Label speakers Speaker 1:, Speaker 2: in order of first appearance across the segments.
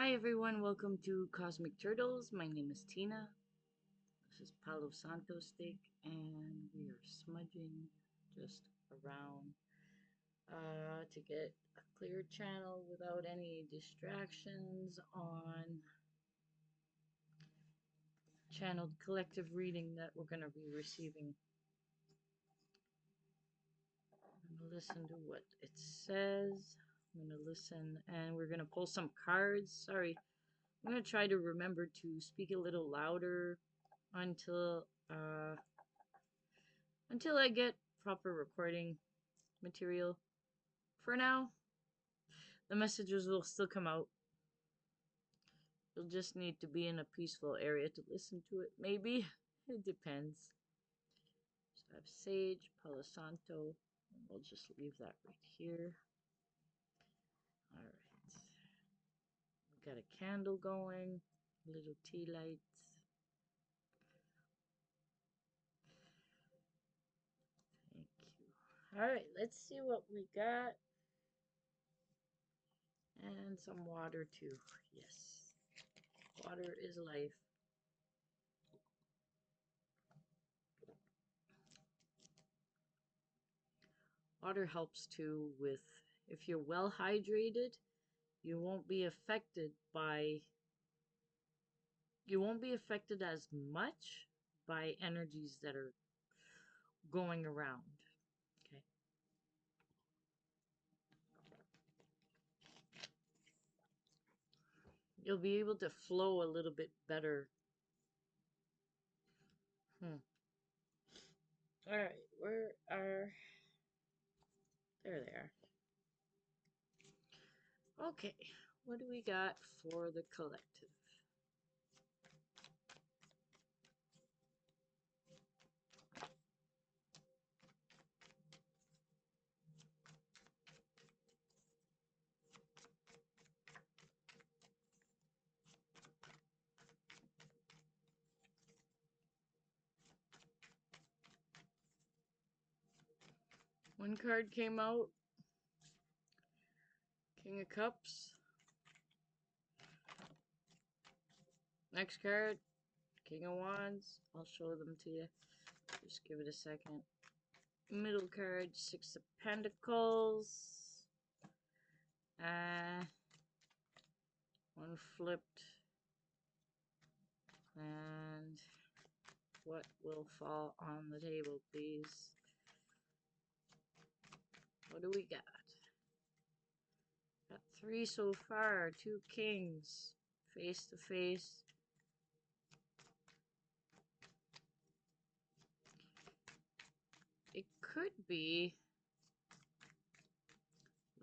Speaker 1: Hi everyone, welcome to Cosmic Turtles. My name is Tina. This is Palo Santo stick, and we are smudging just around to get a clear channel without any distractions on channeled collective reading that we're going to be receiving. I'm going to listen to what it says. I'm going to listen, and we're going to pull some cards. Sorry, I'm going to try to remember to speak a little louder until I get proper recording material. For now, the messages will still come out. You'll just need to be in a peaceful area to listen to it, maybe. It depends. So I have Sage, Palo Santo, and we'll just leave that right here. Alright. We got a candle going, little tea lights. Thank you. Alright, let's see what we got. And some water too. Yes. Water is life. Water helps too with, if you're well hydrated, you won't be affected as much by energies that are going around. Okay. You'll be able to flow a little bit better. Alright, where are... There they are. Okay, what do we got for the collective? One card came out. King of Cups. Next card, King of Wands. I'll show them to you. Just give it a second. Middle card, Six of Pentacles. One flipped. And what will fall on the table, please? What do we got? Got three so far. Two kings. Face to face. It could be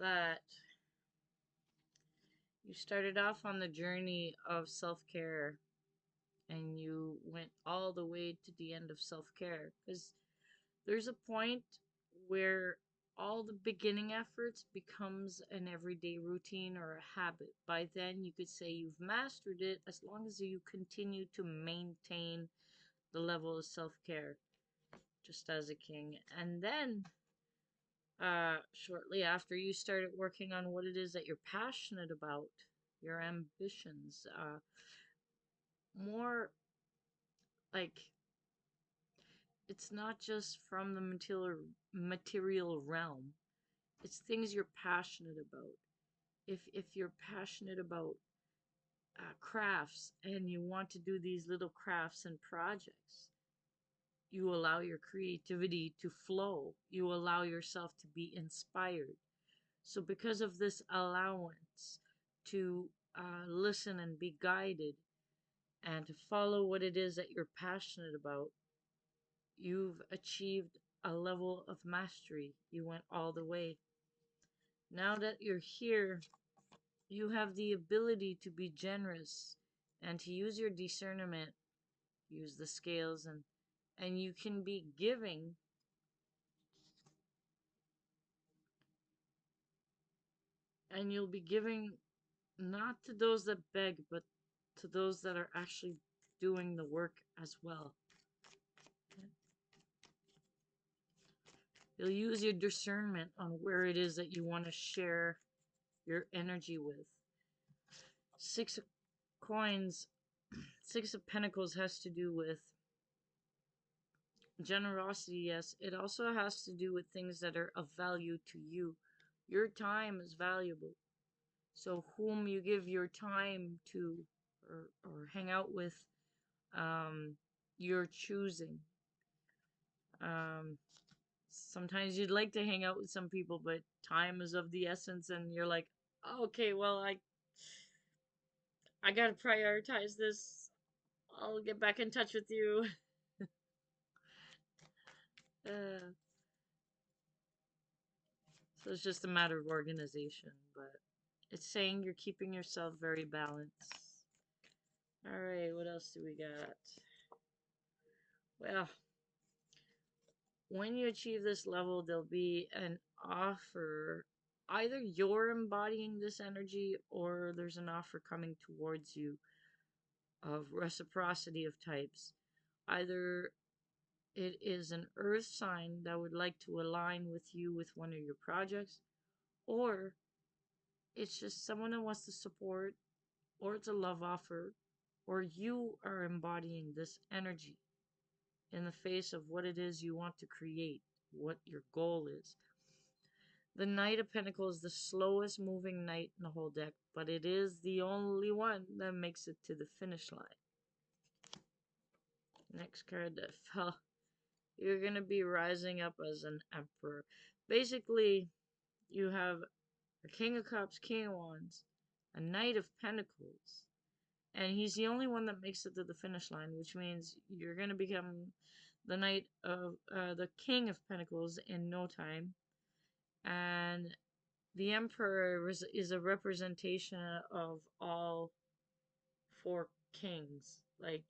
Speaker 1: that you started off on the journey of self-care and you went all the way to the end of self-care, because there's a point where all the beginning efforts becomes an everyday routine or a habit. By then you could say you've mastered it, as long as you continue to maintain the level of self-care, just as a king. And then shortly after, you started working on what it is that you're passionate about, your ambitions, more like, it's not just from the material realm. It's things you're passionate about. If you're passionate about crafts and you want to do these little crafts and projects, you allow your creativity to flow. You allow yourself to be inspired. So because of this allowance to listen and be guided and to follow what it is that you're passionate about, you've achieved a level of mastery. You went all the way. Now that you're here, you have the ability to be generous and to use your discernment, use the scales, and you can be giving. And you'll be giving not to those that beg, but to those that are actually doing the work as well. Okay. You'll use your discernment on where it is that you want to share your energy with. Six of Coins, Six of Pentacles has to do with generosity, yes. It also has to do with things that are of value to you. Your time is valuable. So whom you give your time to or hang out with, you're choosing. Um, Sometimes you'd like to hang out with some people, but time is of the essence, and you're like, okay, well, I gotta prioritize this. I'll get back in touch with you. Uh, so it's just a matter of organization, but it's saying you're keeping yourself very balanced. Alright, what else do we got? Well, when you achieve this level, there'll be an offer. Either you're embodying this energy or there's an offer coming towards you of reciprocity of types. Either it is an earth sign that would like to align with you with one of your projects, or it's just someone that wants to support, or it's a love offer, or you are embodying this energy in the face of what it is you want to create, what your goal is. The Knight of Pentacles is the slowest moving knight in the whole deck, but it is the only one that makes it to the finish line. Next card that fell. You're going to be rising up as an emperor. Basically, you have a King of Cups, King of Wands, a Knight of Pentacles, and he's the only one that makes it to the finish line, which means you're going to become the Knight of the King of Pentacles in no time. And the Emperor is a representation of all four kings. Like,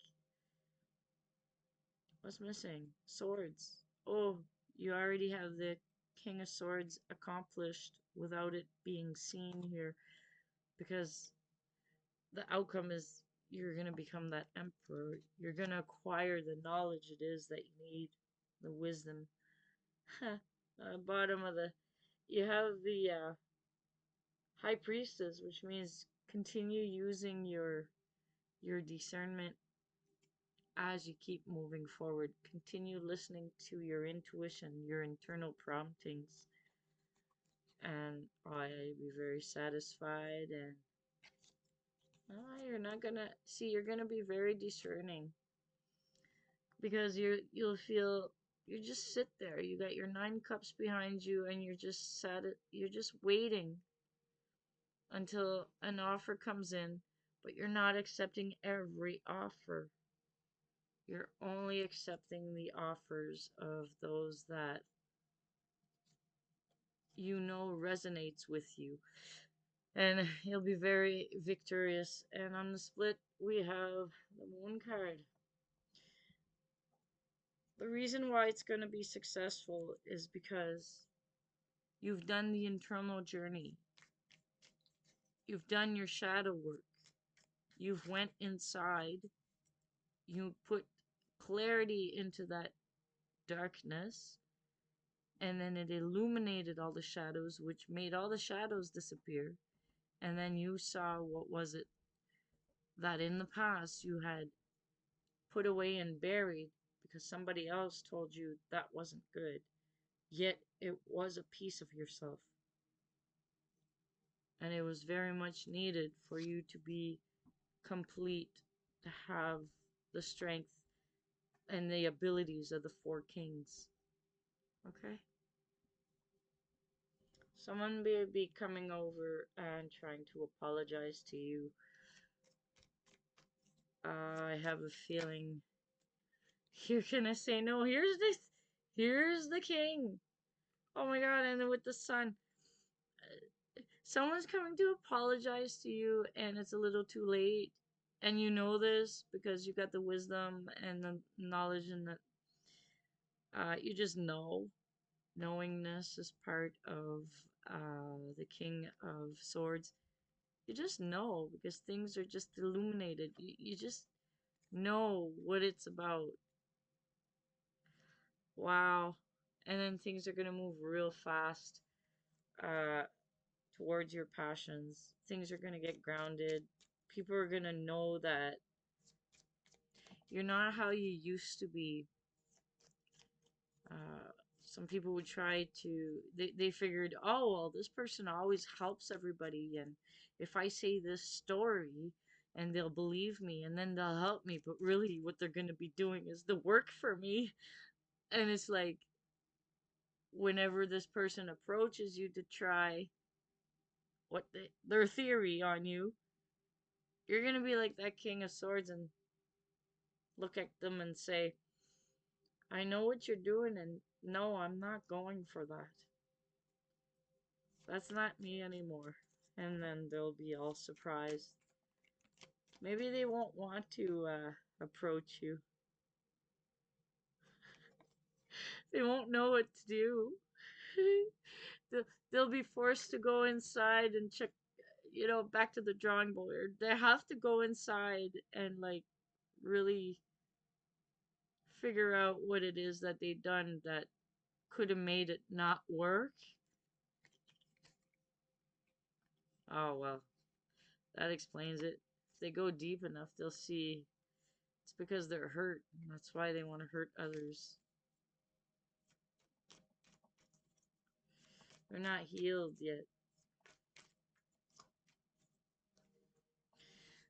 Speaker 1: what's missing? Swords. Oh, you already have the King of Swords accomplished without it being seen here, because the outcome is you're going to become that emperor. You're going to acquire the knowledge it is that you need, the wisdom. Bottom of the, you have the high priestess, which means continue using your discernment as you keep moving forward. Continue listening to your intuition, your internal promptings, and you'll be very satisfied. And you're not gonna see. You're gonna be very discerning, because you'll feel you just sit there. You got your 9 cups behind you, and you're just you're just waiting until an offer comes in, but you're not accepting every offer. You're only accepting the offers of those that you know resonates with you, and you'll be very victorious. And on the split, we have the Moon card. The reason why it's going to be successful is because you've done the internal journey. You've done your shadow work. You've went inside. You put clarity into that darkness, and then it illuminated all the shadows, which made all the shadows disappear. And then you saw what was it that in the past you had put away and buried because somebody else told you that wasn't good. Yet it was a piece of yourself. And it was very much needed for you to be complete, to have the strength and the abilities of the 4 kings. Okay? Someone may be coming over and trying to apologize to you. I have a feeling you're gonna say, no, here's the king. Oh my god, and then with the sun. Someone's coming to apologize to you, and it's a little too late. And you know this because you got the wisdom and the knowledge, and the you just know. Knowingness is part of the King of Swords. You just know because things are just illuminated. You just know what it's about. Wow. And then things are going to move real fast uh, towards your passions. Things are going to get grounded. people are gonna know that you're not how you used to be. Uh, some people would try to, they figured, oh, well, this person always helps everybody, and if I say this story, and they'll believe me, and then they'll help me, but really what they're gonna be doing is the work for me. And it's like, whenever this person approaches you to try their theory on you, you're gonna be like that King of Swords and look at them and say, I know what you're doing, and no, I'm not going for that. That's not me anymore. And then they'll be all surprised. Maybe they won't want to approach you. They won't know what to do. They'll be forced to go inside and check, back to the drawing board. They have to go inside and, like, really figure out what it is that they've done that could have made it not work. Oh, well, that explains it. If they go deep enough, they'll see it's because they're hurt, and that's why they want to hurt others. They're not healed yet.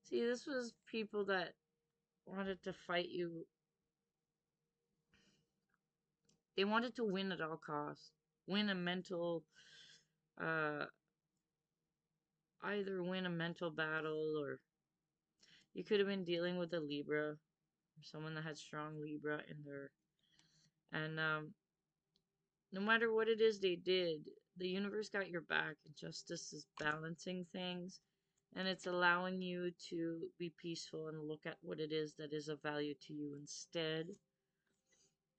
Speaker 1: See, this was people that wanted to fight you. They wanted to win at all costs. Win a mental, uh, either win a mental battle, or you could have been dealing with a Libra, or someone that had strong Libra in their, and no matter what it is they did, the universe got your back, and justice is balancing things, and it's allowing you to be peaceful and look at what it is that is of value to you instead.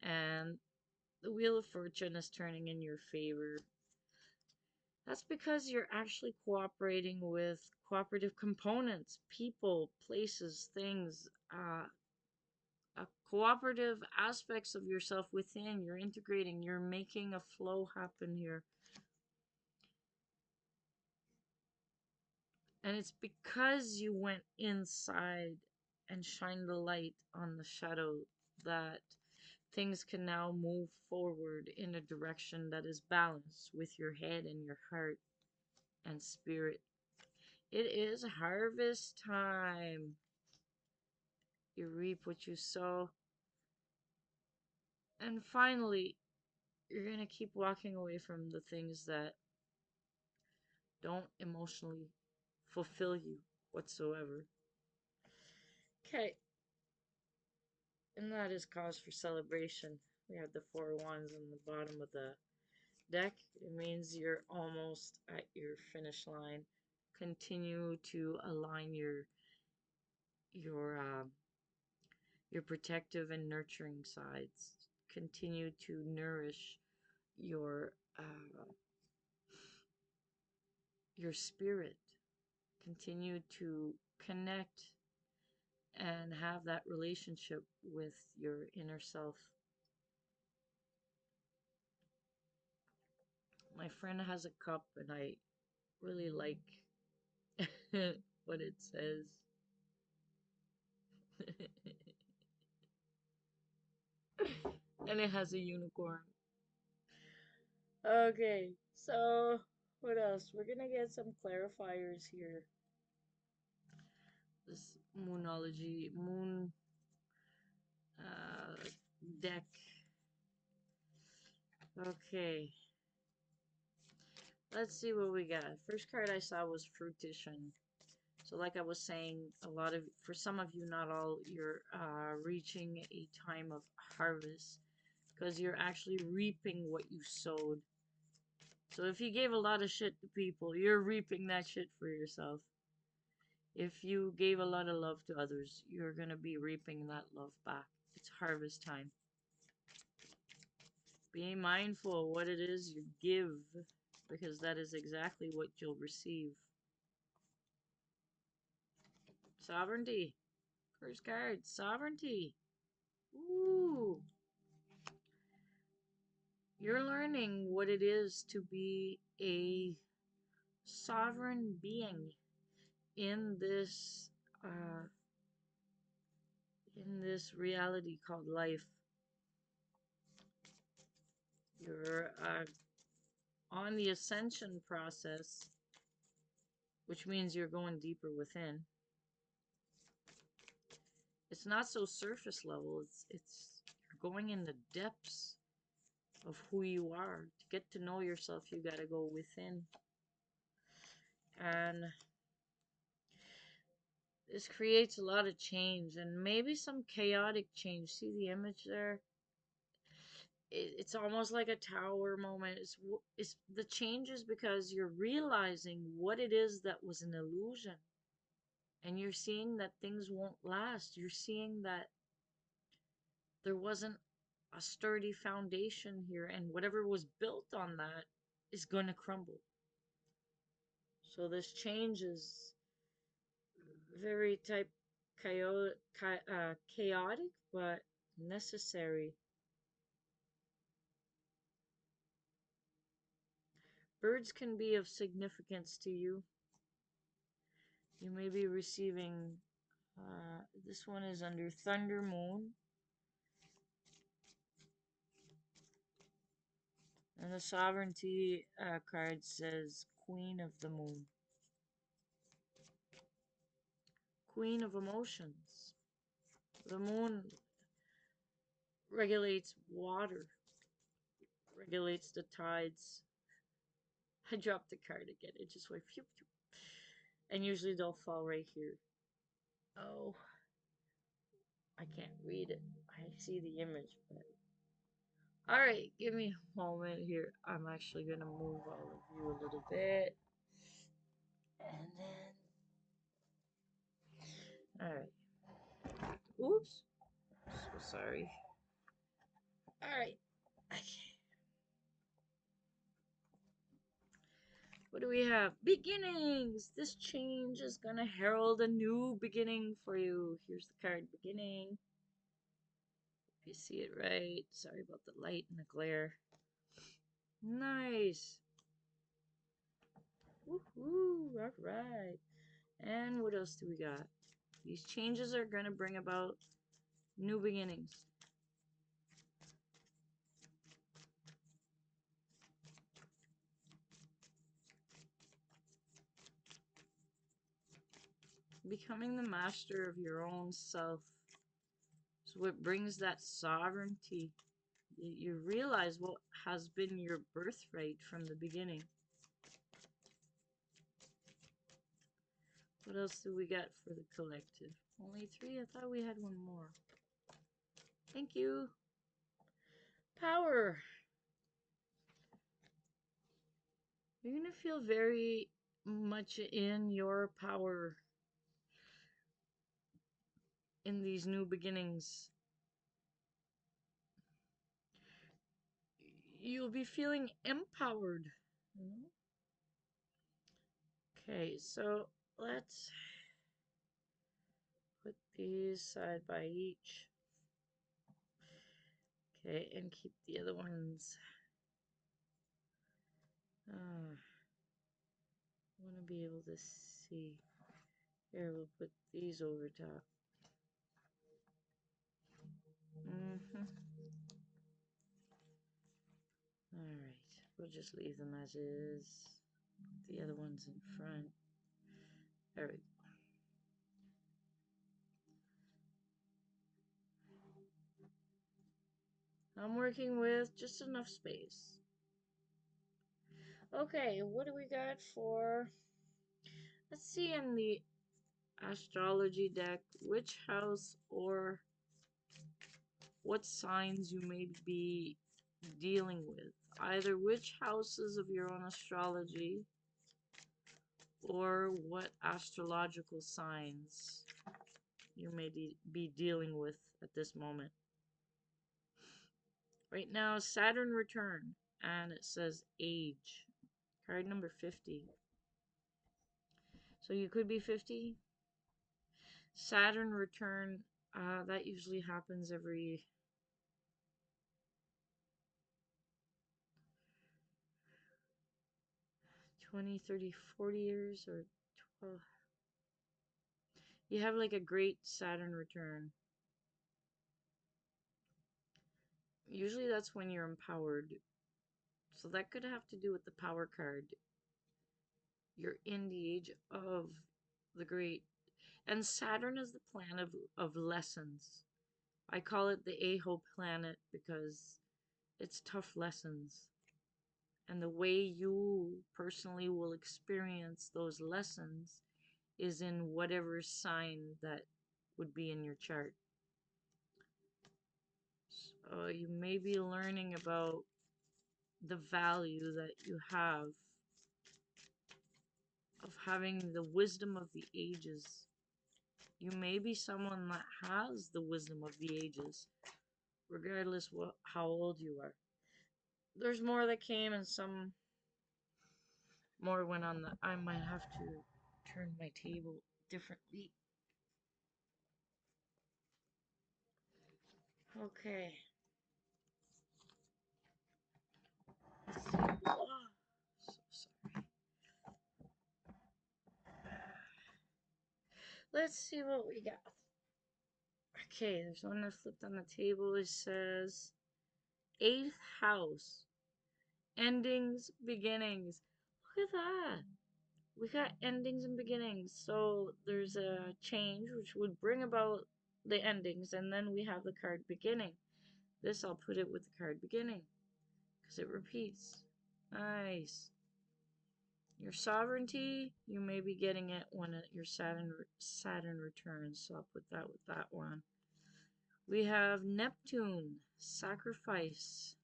Speaker 1: And the Wheel of Fortune is turning in your favor. That's because you're actually cooperating with cooperative components, people, places, things, cooperative aspects of yourself within. You're integrating, you're making a flow happen here. And it's because you went inside and shined the light on the shadow that things can now move forward in a direction that is balanced with your head and your heart and spirit. It is harvest time. You reap what you sow. And finally, you're going to keep walking away from the things that don't emotionally fulfill you whatsoever. Okay. And that is cause for celebration. We have the 4 wands on the bottom of the deck. It means you're almost at your finish line. Continue to align your your protective and nurturing sides. Continue to nourish your your spirit. Continue to connect and have that relationship with your inner self. My friend has a cup, and I really like what it says. And it has a unicorn. Okay, so what else? We're gonna get some clarifiers here. This moonology, moon deck. Okay, let's see what we got. First card I saw was fruition. So like I was saying, for some of you, not all, you're reaching a time of harvest because you're actually reaping what you sowed. So if you gave a lot of shit to people, you're reaping that shit for yourself. If you gave a lot of love to others, you're going to be reaping that love back. It's harvest time. Be mindful of what it is you give, because that is exactly what you'll receive. Sovereignty. First card, sovereignty. Ooh. You're learning what it is to be a sovereign being. in this uh, in this reality called life. You're on the ascension process, which means you're going deeper within. It's not so surface level. It's you're going in the depths of who you are. To get to know yourself, you got to go within. And this creates a lot of change and maybe some chaotic change. See the image there? It's almost like a tower moment. It's the changes because you're realizing what it is that was an illusion. And you're seeing that things won't last. You're seeing that there wasn't a sturdy foundation here, and whatever was built on that is going to crumble. So this change is very chaotic, but necessary. Birds can be of significance to you. You may be receiving, this one is under Thunder Moon. And the Sovereignty card says Queen of the Moon. Queen of Emotions. The moon regulates water, regulates the tides. I dropped the card again. It just went phew, phew. And usually they'll fall right here. Oh, I can't read it. I see the image, but... Alright, give me a moment here. I'm actually going to move all of you a little bit. And then... Alright. Oops. So sorry. Alright. Okay. What do we have? Beginnings! This change is gonna herald a new beginning for you. Here's the card, Beginning. If you see it right. Sorry about the light and the glare. Nice! Woohoo! Alright. And what else do we got? These changes are gonna bring about new beginnings. Becoming the master of your own self. So it brings that sovereignty. You realize what has been your birthright from the beginning. What else do we got for the collective? Only 3? I thought we had one more. Thank you. Power. You're going to feel very much in your power in these new beginnings. You'll be feeling empowered. Okay, so let's put these side by each. Okay, and keep the other ones. I want to be able to see. Here, we'll put these over top. Alright, we'll just leave them as is. Put the other ones in front. There we go. I'm working with just enough space. Okay, what do we got for... Let's see in the astrology deck which house or what signs you may be dealing with. Either which houses of your own astrology or what astrological signs you may be dealing with at this moment. Right now, Saturn return, and it says age. Card number 50. So you could be 50. Saturn return, that usually happens every 20, 30, 40 years or 12. You have like a great Saturn return. Usually that's when you're empowered. So that could have to do with the power card. You're in the age of the great. And Saturn is the planet of lessons. I call it the Aho planet because it's tough lessons. And the way you personally will experience those lessons is in whatever sign that would be in your chart. So you may be learning about the value that you have of having the wisdom of the ages. You may be someone that has the wisdom of the ages, regardless how old you are. There's more that came and some more went on. I might have to turn my table differently. Okay. Let's see. Oh, so sorry. Let's see what we got. Okay, there's one that flipped on the table. It says 8th house. Endings, beginnings. Look at that. We got endings and beginnings. So there's a change which would bring about the endings, and then we have the card beginning. This I'll put it with the card beginning because it repeats. Nice. Your sovereignty, you may be getting it when your Saturn returns. So I'll put that with that one. We have Neptune, sacrifice.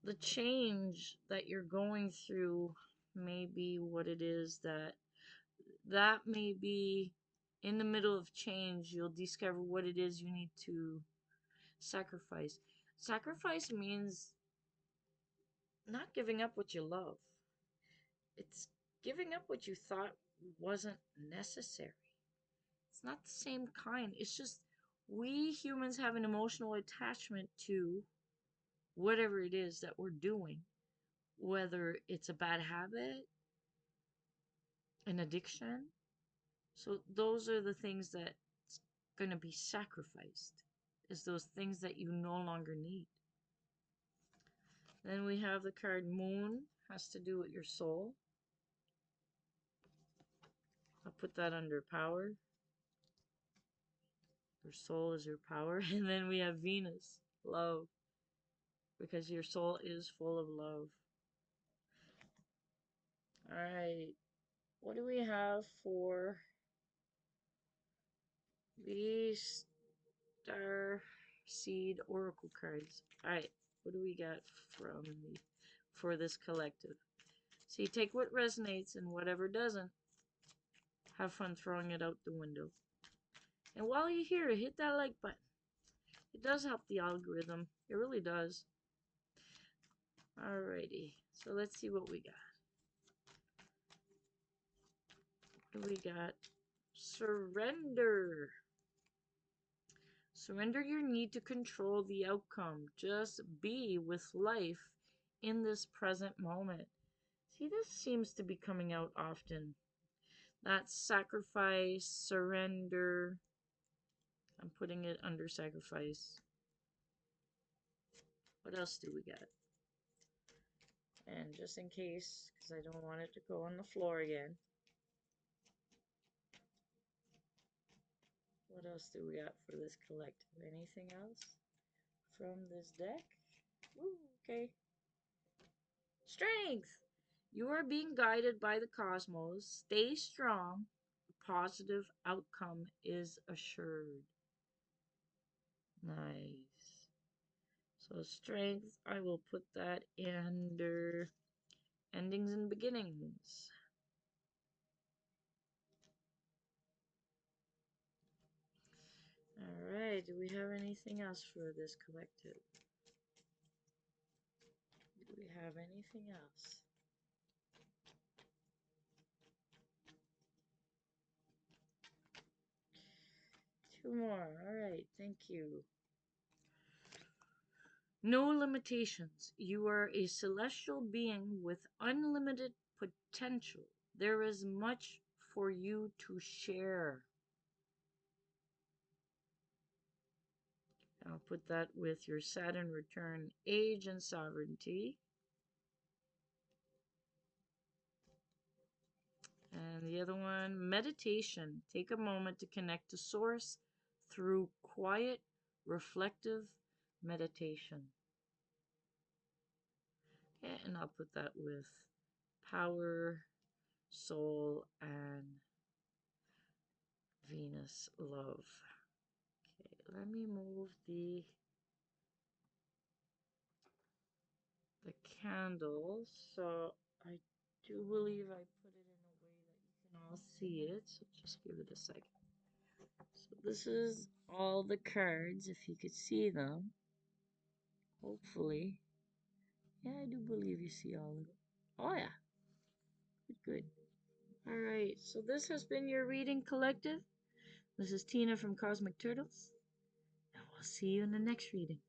Speaker 1: The change that you're going through may be what it is that may be in the middle of change. You'll discover what it is you need to sacrifice. Sacrifice means not giving up what you love. It's giving up what you thought wasn't necessary. It's not the same kind. It's just we humans have an emotional attachment to whatever it is that we're doing, whether it's a bad habit, an addiction. So those are the things that's going to be sacrificed, is those things that you no longer need. Then we have the card Moon, has to do with your soul. I'll put that under power. Your soul is your power. And then we have Venus, love, because your soul is full of love. All right, what do we have for these Star Seed Oracle cards? All right, what do we got for this collective? So you take what resonates and whatever doesn't, have fun throwing it out the window. And while you're here, hit that like button. It does help the algorithm. It really does. Alrighty, so let's see what we got. What do we got? Surrender. Surrender your need to control the outcome. Just be with life in this present moment. See, this seems to be coming out often. That sacrifice, surrender. I'm putting it under sacrifice. What else do we got? And just in case, because I don't want it to go on the floor again. What else do we got for this collective? Anything else from this deck? Ooh, okay. Strength! You are being guided by the cosmos. Stay strong. A positive outcome is assured. Nice. So strength, I will put that under endings and beginnings. Alright, do we have anything else for this collective? Do we have anything else? Two more. Alright, thank you. No limitations. You are a celestial being with unlimited potential. There is much for you to share. I'll put that with your Saturn return, age, and sovereignty. And the other one, meditation. Take a moment to connect to Source through quiet, reflective meditation. Okay, and I'll put that with power, soul, and Venus love. Okay, let me move the candles. So I do believe I put it in a way that you can all see it. So just give it a second. So this is all the cards, if you could see them. Hopefully. Yeah, I do believe you see all of them. Oh yeah. Good, good. Alright, so this has been your reading collective. This is Tina from Cosmic Turtles. And we'll see you in the next reading.